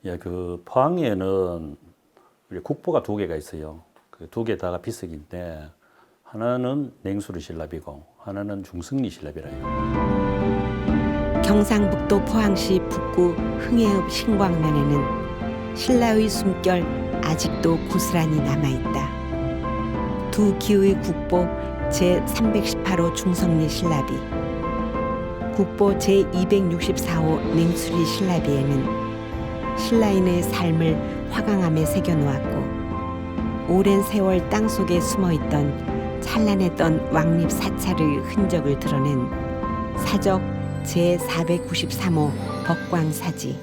예, 그 포항에는 우리 국보가 두 개가 있어요. 그 두 개 다가 비석인데 하나는 냉수리 신랍이고 하나는 중승리 신랍이라요. 경상북도 포항시 북구 흥해읍 신광면에는 신라의 숨결 아직도 고스란히 남아있다. 두 기의 국보 제318호 중성리 신라비, 국보 제264호 냉수리 신라비에는 신라인의 삶을 화강암에 새겨놓았고 오랜 세월 땅속에 숨어있던 찬란했던 왕립 사찰의 흔적을 드러낸 사적 제493호 법광사지.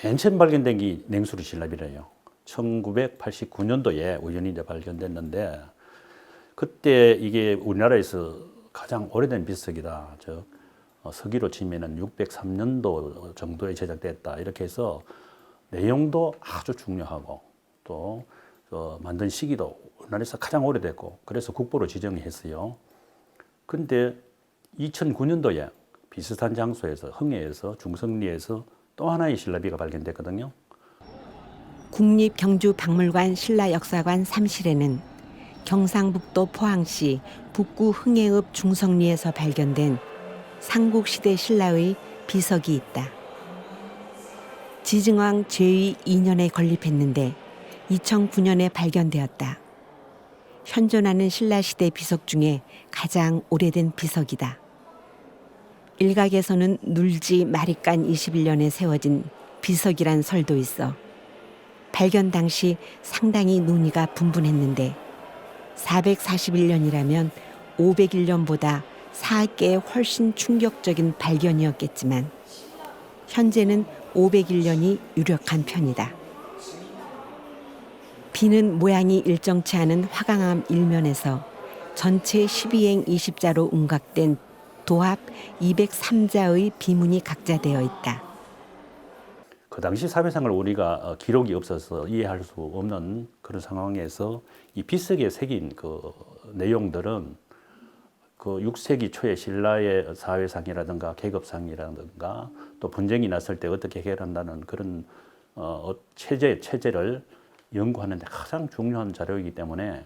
맨 처음 발견된 게 냉수리 신랍이래요. 1989년도에 우연히 이제 발견됐는데 그때 이게 우리나라에서 가장 오래된 비석이다. 즉 서기로 치면은 603년도 정도에 제작됐다. 이렇게 해서 내용도 아주 중요하고 또 만든 시기도 우리나라에서 가장 오래됐고 그래서 국보로 지정했어요. 근데 2009년도에 비슷한 장소에서 흥해에서 중성리에서 또 하나의 신라비가 발견됐거든요. 국립경주박물관 신라역사관 3실에는 경상북도 포항시 북구 흥해읍 중성리에서 발견된 삼국시대 신라의 비석이 있다. 지증왕 제2 2년에 건립했는데 2009년에 발견되었다. 현존하는 신라시대 비석 중에 가장 오래된 비석이다. 일각에서는 눌지 마립간 21년에 세워진 비석이란 설도 있어 발견 당시 상당히 논의가 분분했는데 441년이라면 501년보다 4개 훨씬 충격적인 발견이었겠지만 현재는 501년이 유력한 편이다. 비는 모양이 일정치 않은 화강암 일면에서 전체 12행 20자로 운각된 도합 203자의 비문이 각자되어 있다. 그 당시 사회상을 우리가 기록이 없어서 이해할 수 없는 그런 상황에서 이 비석에 새긴 그 내용들은 그 6세기 초에 신라의 사회상이라든가 계급상이라든가 또 분쟁이 났을 때 어떻게 해결한다는 그런 체제를 연구하는 데 가장 중요한 자료이기 때문에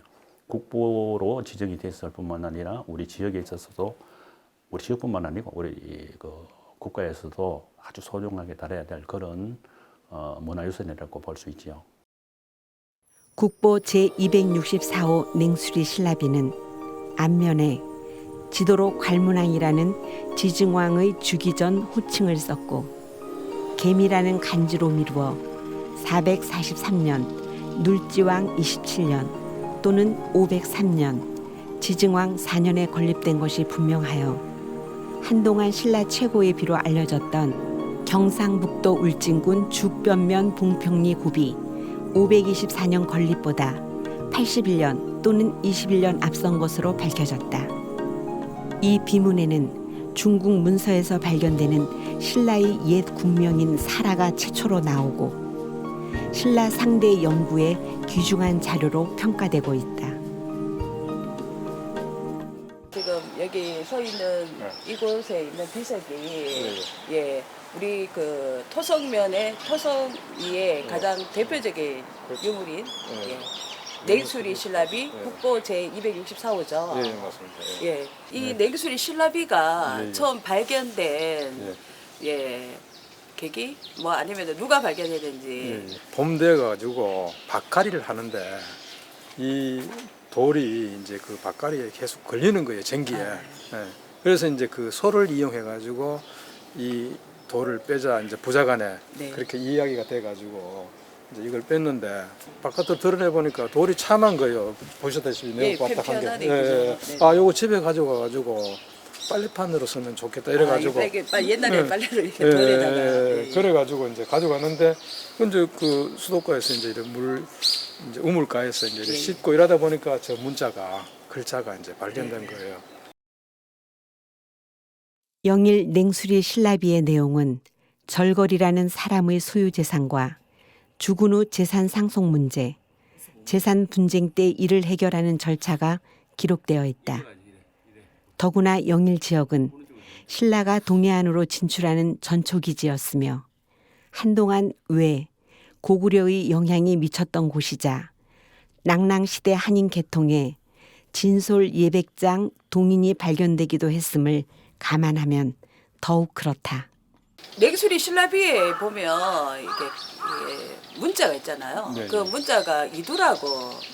국보로 지정이 됐을 뿐만 아니라 우리 지역에 있어서도 우리 지역뿐만 아니고 우리 그 국가에서도 아주 소중하게 다뤄야 될 그런 문화유산이라고 볼 수 있지요. 국보 제264호 냉수리 신라비는 앞면에 지도로 괄문왕이라는 지증왕의 주기 전 호칭을 썼고 계미라는 간지로 미루어 443년, 눌지왕 27년 또는 503년, 지증왕 4년에 건립된 것이 분명하여 한동안 신라 최고의 비로 알려졌던 경상북도 울진군 죽변면 봉평리 굽이 524년 건립보다 81년 또는 21년 앞선 것으로 밝혀졌다. 이 비문에는 중국 문서에서 발견되는 신라의 옛 국명인 사라가 최초로 나오고 신라 상대 연구에 귀중한 자료로 평가되고 있다. 지금 여기 서 있는 이곳에 있는 비석이 예 우리 그 토성면의 토성 위에 가장 대표적인 유물인 냉수리 신라비 국보 제264호죠. 예, 맞습니다. 예, 이 냉수리 신라비가 처음 발견된 계기 뭐 아니면 누가 발견했는지. 봄 돼가지고 밭갈이를 하는데 이 돌이 이제 그 밭갈이에 계속 걸리는 거예요, 전기에. 그래서 이제 그 소를 이용해가지고 이 돌을 빼자 이제 부자간에 그렇게 이야기가 돼가지고 이제 이걸 뺐는데 바깥으로 드러내 보니까 돌이 참한 거예요. 보셨다시피 매우 납작한 게. 아, 요거 집에 가져가가지고 빨래판으로 쓰면 좋겠다 이래가지고. 옛날에 빨래로 이렇게 돌에다가. 그래가지고 이제 가져가는데 이제 그 수도가에서 이제 이런 이제 우물가에서 이제 씻고 이러다 보니까 저 글자가 이제 발견된 거예요. 영일 냉수리 신라비의 내용은 절거리라는 사람의 소유 재산과 죽은 후 재산 상속 문제, 재산 분쟁 때 이를 해결하는 절차가 기록되어 있다. 더구나 영일 지역은 신라가 동해안으로 진출하는 전초기지였으며 한동안 외, 고구려의 영향이 미쳤던 곳이자 낭랑시대 한인 계통에 진솔 예백장 동인이 발견되기도 했음을 감안하면 더욱 그렇다. 냉수리 신라비에 보면 이게 문자가 있잖아요. 네, 그 네. 문자가 이두라고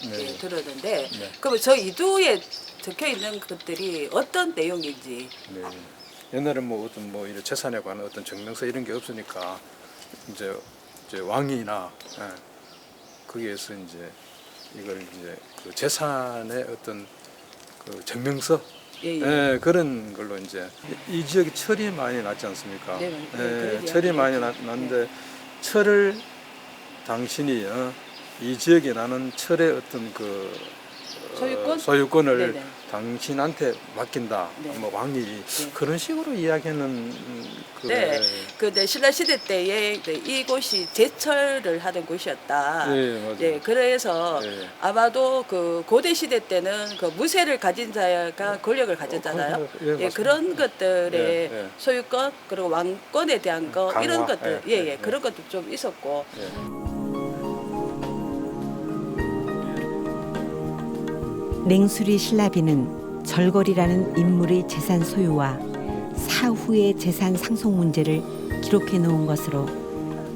네. 들었는데 네. 그러면 저 이두에 적혀 있는 것들이 어떤 내용인지 네. 옛날에 뭐 어떤 뭐 이런 재산에 관한 어떤 증명서 이런 게 없으니까 이제 왕이나 거기에서 이제 이걸 이제 그 재산의 어떤 그 증명서 예, 예. 그런 걸로 이제 이 지역이 철이 많이 났지 않습니까? 네, 네, 그런 철이 이야기 많이 있죠. 났는데 철을 당신이 이 지역에 나는 철의 어떤 그 소유권? 소유권을 네네. 당신한테 맡긴다. 네. 뭐 왕이 그런 식으로 이야기하는 그 네, 근데 신라 시대 때에 이곳이 제철을 하던 곳이었다. 네, 맞아요. 네, 그래서 네. 아마도 그 고대 시대 때는 그 무쇠를 가진 자가 권력을 가졌잖아요. 예, 예, 맞습니다. 그런 것들의 예, 예. 소유권 그리고 왕권에 대한 거 강화, 이런 것들, 예, 예, 예, 예. 그런 것도 좀 있었고. 예. 냉수리 신라비는 절거리라는 인물의 재산 소유와 사후의 재산 상속 문제를 기록해 놓은 것으로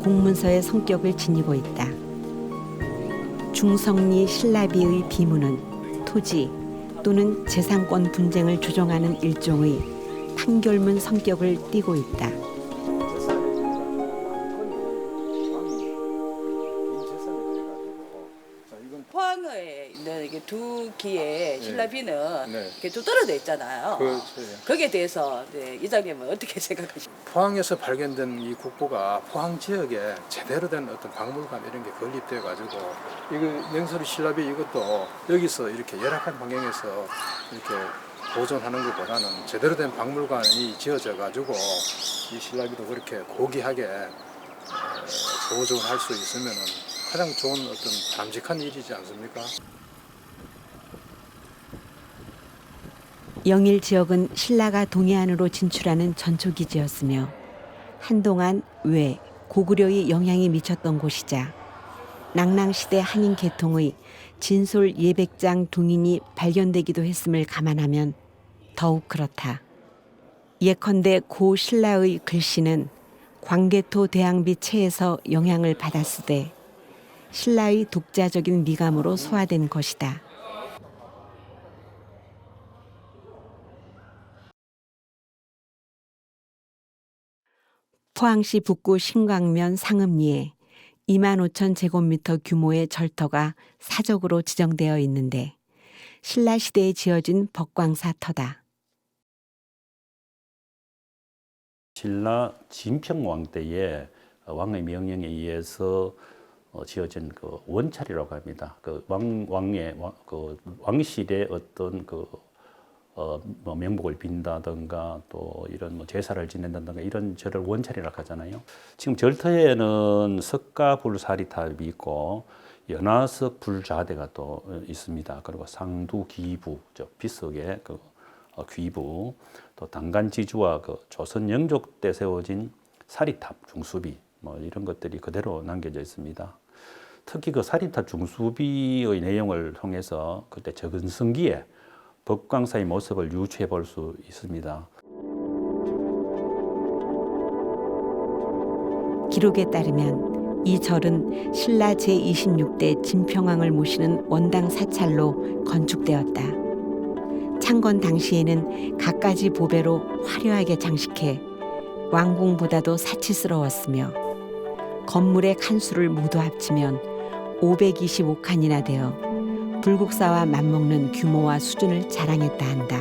공문서의 성격을 지니고 있다. 중성리 신라비의 비문은 토지 또는 재산권 분쟁을 조정하는 일종의 판결문 성격을 띠고 있다. 포항에 있는 이게 두 기의 신라비는 네. 이렇게 또 떨어져 있잖아요. 그렇죠. 예. 거기에 대해서 네, 이장님은 어떻게 생각하십니까? 포항에서 발견된 이 국보가 포항 지역에 제대로 된 어떤 박물관 이런 게 건립되어 가지고 이거 냉수리 신라비 이것도 여기서 이렇게 열악한 환경에서 이렇게 보존하는 것보다는 제대로 된 박물관이 지어져 가지고 이 신라비도 그렇게 고귀하게 보존할 수 있으면은 가장 좋은 어떤 바람직한 일이지 않습니까? 영일 지역은 신라가 동해안으로 진출하는 전초기지였으며 한동안 외, 고구려의 영향이 미쳤던 곳이자 낭랑시대 한인 계통의 진솔 예백장 동인이 발견되기도 했음을 감안하면 더욱 그렇다. 예컨대 고 신라의 글씨는 광개토 대항비 체에서 영향을 받았으되 신라의 독자적인 미감으로 소화된 것이다. 포항시 북구 신광면 상읍리에 25,000제곱미터 규모의 절터가 사적으로 지정되어 있는데 신라 시대에 지어진 법광사 터다. 신라 진평왕 때에 왕의 명령에 의해서 지어진 그 원찰이라고 합니다. 그 왕의 그 왕실의 어떤 뭐 명복을 빈다든가 또 이런 뭐 제사를 지낸다든가 이런 절을 원찰이라고 하잖아요. 지금 절터에는 석가불사리탑이 있고 연화석 불좌대가 또 있습니다. 그리고 상두기부, 빗속의 그 귀부, 또 단간지주와 그 조선 영족 때 세워진 사리탑 중수비 뭐 이런 것들이 그대로 남겨져 있습니다. 특히 그 사리탑 중수비의 내용을 통해서 그때 적은성기에 법광사의 모습을 유추해 볼 수 있습니다. 기록에 따르면 이 절은 신라 제26대 진평왕을 모시는 원당 사찰로 건축되었다. 창건 당시에는 갖가지 보배로 화려하게 장식해 왕궁보다도 사치스러웠으며 건물의 칸수를 모두 합치면 525칸이나 되어 불국사와 맞먹는 규모와 수준을 자랑했다 한다.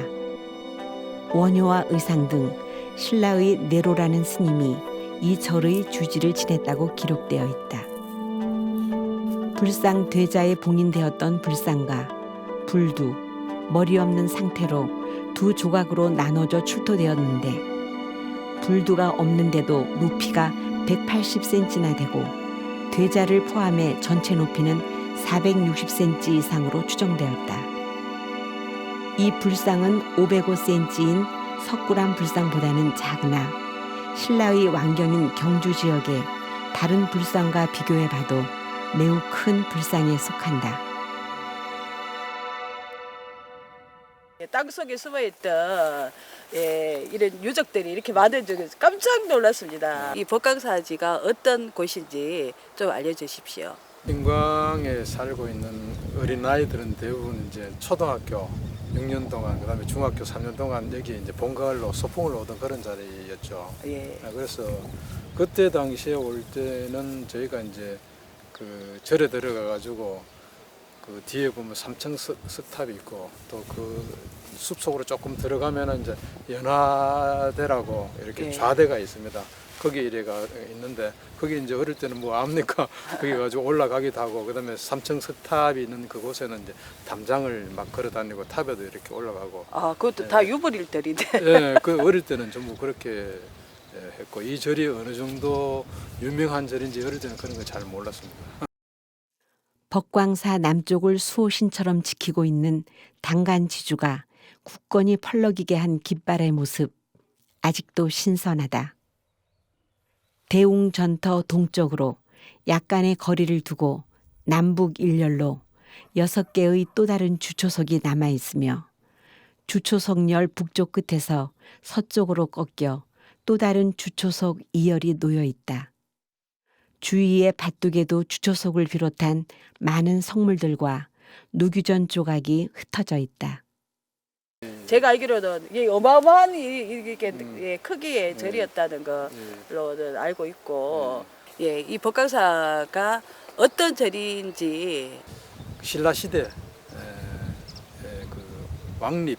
원효와 의상 등 신라의 네로라는 스님이 이 절의 주지를 지냈다고 기록되어 있다. 불상 대자에 봉인되었던 불상과 불두, 머리 없는 상태로 두 조각으로 나눠져 출토되었는데 불두가 없는데도 높이가 180cm나 되고 대자를 포함해 전체 높이는 460cm 이상으로 추정되었다. 이 불상은 505cm인 석굴암 불상보다는 작으나 신라의 왕경인 경주 지역에 다른 불상과 비교해봐도 매우 큰 불상에 속한다. 땅 속에 숨어있던 이런 유적들이 이렇게 많은 줄 깜짝 놀랐습니다. 이 법광사지가 어떤 곳인지 좀 알려주십시오. 인광에 살고 있는 어린아이들은 대부분 이제 초등학교 6년 동안, 그다음에 중학교 3년 동안 여기 이제 본가을로 소풍을 오던 그런 자리였죠. 예. 그래서 그때 당시에 올 때는 저희가 이제 그 절에 들어가 가지고 그 뒤에 보면 삼층 석탑이 있고 또 그 숲속으로 조금 들어가면은 이제 연화대라고 이렇게 예. 좌대가 있습니다. 거기 이래가 있는데 거기 이제 어릴 때는 뭐 압니까? 거기 가지고 올라가기도 하고 그다음에 삼층 석탑이 있는 그곳에는 이제 담장을 막 걸어 다니고 탑에도 이렇게 올라가고. 아, 그것도 예. 다 유불일들인데. 예, 그 어릴 때는 전부 그렇게 했고 이 절이 어느 정도 유명한 절인지 어릴 때는 그런 거 잘 몰랐습니다. 법광사 남쪽을 수호신처럼 지키고 있는 당간지주가 굳건히 펄럭이게 한 깃발의 모습, 아직도 신선하다. 대웅전터 동쪽으로 약간의 거리를 두고 남북 일렬로 6개의 또 다른 주초석이 남아있으며 주초석열 북쪽 끝에서 서쪽으로 꺾여 또 다른 주초석 2열이 놓여있다. 주위의 밭둑에도 주초석을 비롯한 많은 성물들과 누규전 조각이 흩어져 있다. 제가 알기로는 이게 어마어마한 이렇게 크기의 절이었다는 걸로는 알고 있고, 이 법광사가 어떤 절인지. 신라 시대 그 왕립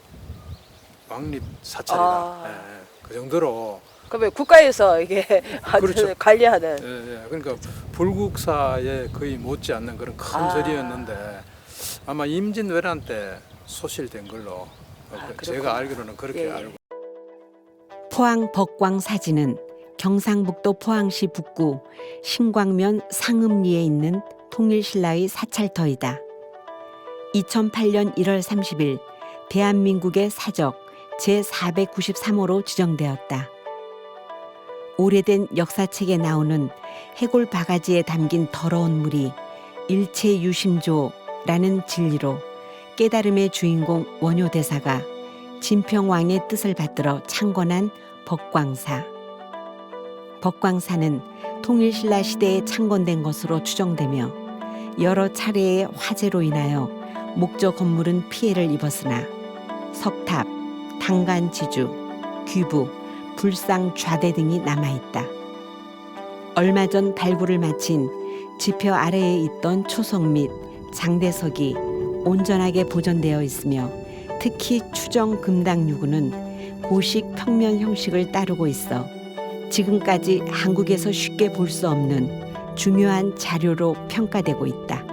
사찰이다. 그 정도로. 그러면 국가에서 이게 그렇죠. 관리하는. 그러니까 불국사에 거의 못지않는 그런 큰 절이었는데 아마 임진왜란 때 소실된 걸로 제가 알기로는 그렇게 알고. 포항 법광사지는 경상북도 포항시 북구 신광면 상읍리에 있는 통일신라의 사찰터이다. 2008년 1월 30일 대한민국의 사적 제493호로 지정되었다. 오래된 역사책에 나오는 해골 바가지에 담긴 더러운 물이 일체유심조라는 진리로 깨달음의 주인공 원효대사가 진평왕의 뜻을 받들어 창건한 법광사. 법광사는 통일신라 시대에 창건된 것으로 추정되며 여러 차례의 화재로 인하여 목조 건물은 피해를 입었으나 석탑, 당간지주, 귀부, 불상 좌대 등이 남아있다. 얼마 전 발굴을 마친 지표 아래에 있던 초석 및 장대석이 온전하게 보존되어 있으며 특히 추정 금당 유구는 고식 평면 형식을 따르고 있어 지금까지 한국에서 쉽게 볼 수 없는 중요한 자료로 평가되고 있다.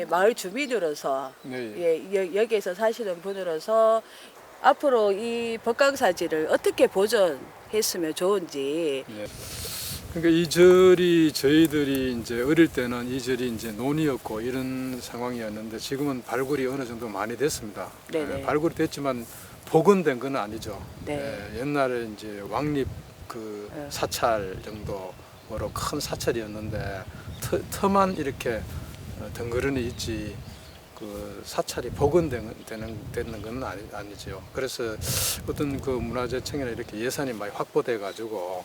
마을 주민으로서 네. 여기에서 사시는 분으로서 앞으로 이 법광사지를 어떻게 보존했으면 좋은지. 그러니까 이 절이 저희들이 이제 어릴 때는 이 절이 이제 논이었고 이런 상황이었는데 지금은 발굴이 어느 정도 많이 됐습니다. 네네. 발굴이 됐지만 복원된 건 아니죠. 네. 옛날에 이제 왕립 그 사찰 정도로 큰 사찰이었는데 터만 이렇게 덩그러니 있지 그 사찰이 복원되는 건 아니죠. 그래서 어떤 그 문화재청이나 이렇게 예산이 많이 확보돼 가지고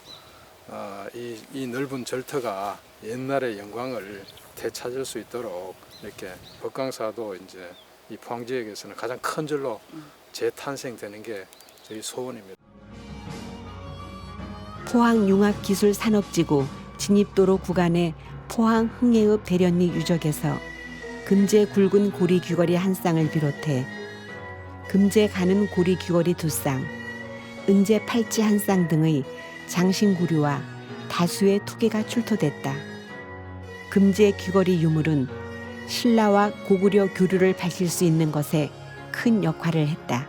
이 넓은 절터가 옛날의 영광을 되찾을 수 있도록 이렇게 법광사도 이제 이 포항 지역에서는 가장 큰 절로 재탄생되는 게 저희 소원입니다. 포항융합기술산업지구 진입도로 구간의 포항 흥해읍 대련리 유적에서 금제 굵은 고리 귀걸이 한 쌍을 비롯해 금제 가는 고리 귀걸이 2쌍, 은제 팔찌 한 쌍 등의 장신구류와 다수의 투계가 출토됐다. 금제 귀걸이 유물은 신라와 고구려 교류를 밝힐 수 있는 것에 큰 역할을 했다.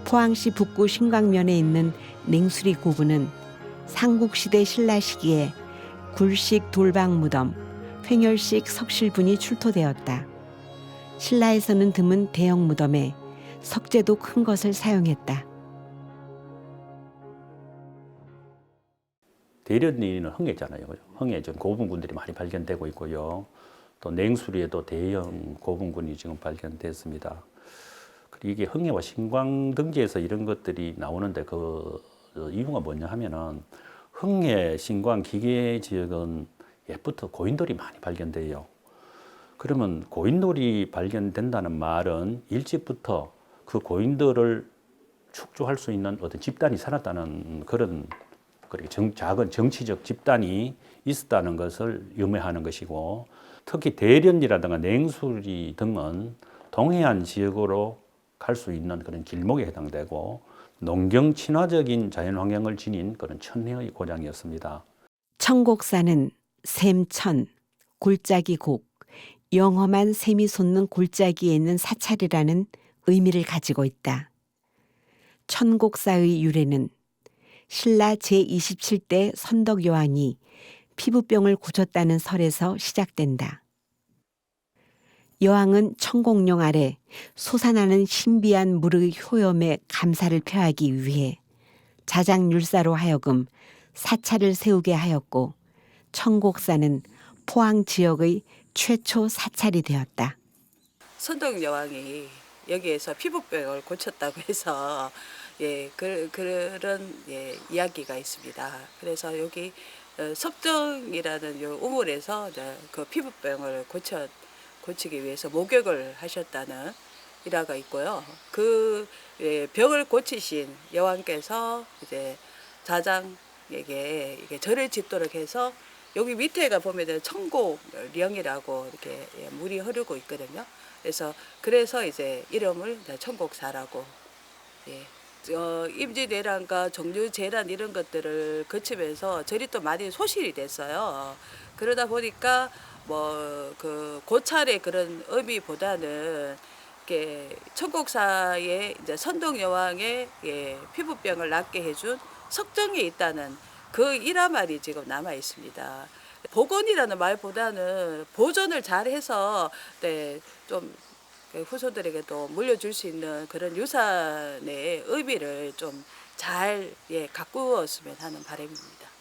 포항시 북구 신광면에 있는 냉수리 고구는 삼국시대 신라 시기에 굴식 돌방 무덤, 횡열식 석실분이 출토되었다. 신라에서는 드문 대형 무덤에 석재도 큰 것을 사용했다. 대련리는 흥해잖아요. 그죠? 흥해 좀 고분군들이 많이 발견되고 있고요. 또 냉수리에도 대형 고분군이 지금 발견됐습니다. 그리고 이게 흥해와 신광 등지에서 이런 것들이 나오는데 그 이유가 뭐냐 하면은 흥해, 신광, 기계 지역은 옛부터 고인돌이 많이 발견돼요. 그러면 고인돌이 발견된다는 말은 일찍부터 그 고인돌을 축조할 수 있는 어떤 집단이 살았다는 그런 작은 정치적 집단이 있었다는 것을 의미하는 것이고, 특히 대련리라든가 냉수리 등은 동해안 지역으로 갈 수 있는 그런 길목에 해당되고 농경 친화적인 자연 환경을 지닌 그런 천혜의 고장이었습니다. 청곡사는 샘천, 골짜기 곡, 영험한 샘이 솟는 골짜기에 있는 사찰이라는 의미를 가지고 있다. 천곡사의 유래는 신라 제27대 선덕여왕이 피부병을 고쳤다는 설에서 시작된다. 여왕은 천곡룡 아래 솟아나는 신비한 물의 효염에 감사를 표하기 위해 자장율사로 하여금 사찰을 세우게 하였고, 천곡사는 포항 지역의 최초 사찰이 되었다. 선덕 여왕이 여기에서 피부병을 고쳤다고 해서 그런 이야기가 있습니다. 그래서 여기 섭정이라는 요 우물에서 그 피부병을 고치기 위해서 목욕을 하셨다는 일화가 있고요. 그 병을 고치신 여왕께서 이제 자장에게 이게 절을 짓도록 해서 여기 밑에가 보면 천곡령이라고 이렇게 물이 흐르고 있거든요. 그래서 이제 이름을 천곡사라고. 임진왜란과 정유재란 이런 것들을 거치면서 절이 또 많이 소실이 됐어요. 그러다 보니까 뭐 그 고찰의 그런 의미보다는 이렇게 천곡사의 이제 선덕여왕의 피부병을 낫게 해준 석정에 있다는 그 일화말이 지금 남아 있습니다. 복원이라는 말보다는 보존을 잘해서 좀 후손들에게도 물려줄 수 있는 그런 유산의 의미를 좀 잘 가꾸었으면 하는 바람입니다.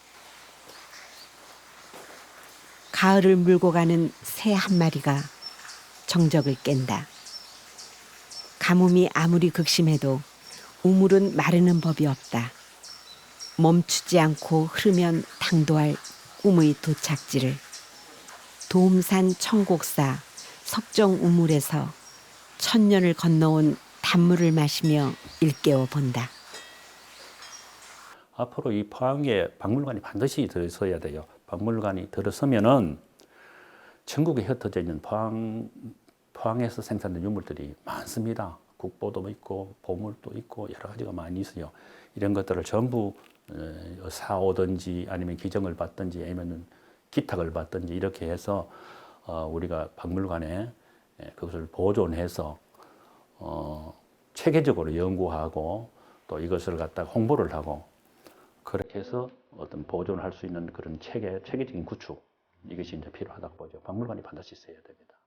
가을을 물고 가는 새 한 마리가 정적을 깬다. 가뭄이 아무리 극심해도 우물은 마르는 법이 없다. 멈추지 않고 흐르면 당도할 꿈의 도착지를 도움산 천곡사 석정 우물에서 천년을 건너온 단물을 마시며 일깨워 본다. 앞으로 이 포항에 박물관이 반드시 들어서야 돼요. 박물관이 들어서면은 전국에 흩어져 있는 포항에서 생산된 유물들이 많습니다. 국보도 있고 보물도 있고 여러 가지가 많이 있어요. 이런 것들을 전부 사오든지 아니면 기증을 받든지 아니면 기탁을 받든지 이렇게 해서 우리가 박물관에 그것을 보존해서 체계적으로 연구하고 또 이것을 갖다가 홍보를 하고 그렇게 해서 어떤 보존을 할 수 있는 그런 체계적인 구축 이것이 이제 필요하다고 보죠. 박물관이 반드시 있어야 됩니다.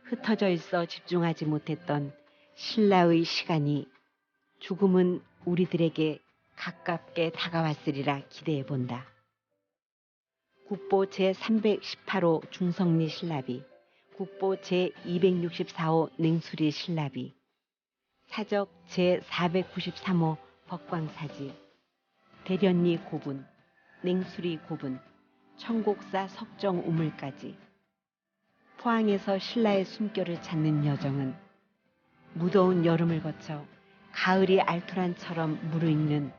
흩어져 있어 집중하지 못했던 신라의 시간이 죽음은 우리들에게 가깝게 다가왔으리라 기대해 본다. 국보 제318호 중성리 신라비, 국보 제264호 냉수리 신라비, 사적 제493호 법광사지, 대련리 고분, 냉수리 고분, 천곡사 석정 우물까지 포항에서 신라의 숨결을 찾는 여정은 무더운 여름을 거쳐 가을이 알토란처럼 무르익는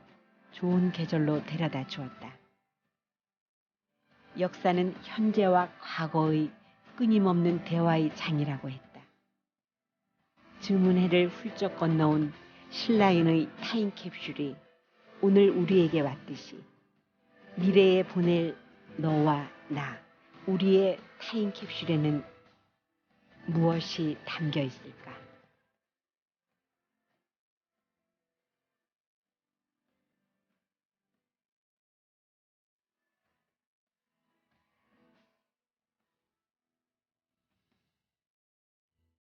좋은 계절로 데려다 주었다. 역사는 현재와 과거의 끊임없는 대화의 장이라고 했다. 증문해를 훌쩍 건너온 신라인의 타임캡슐이 오늘 우리에게 왔듯이 미래에 보낼 너와 나, 우리의 타임캡슐에는 무엇이 담겨 있을까?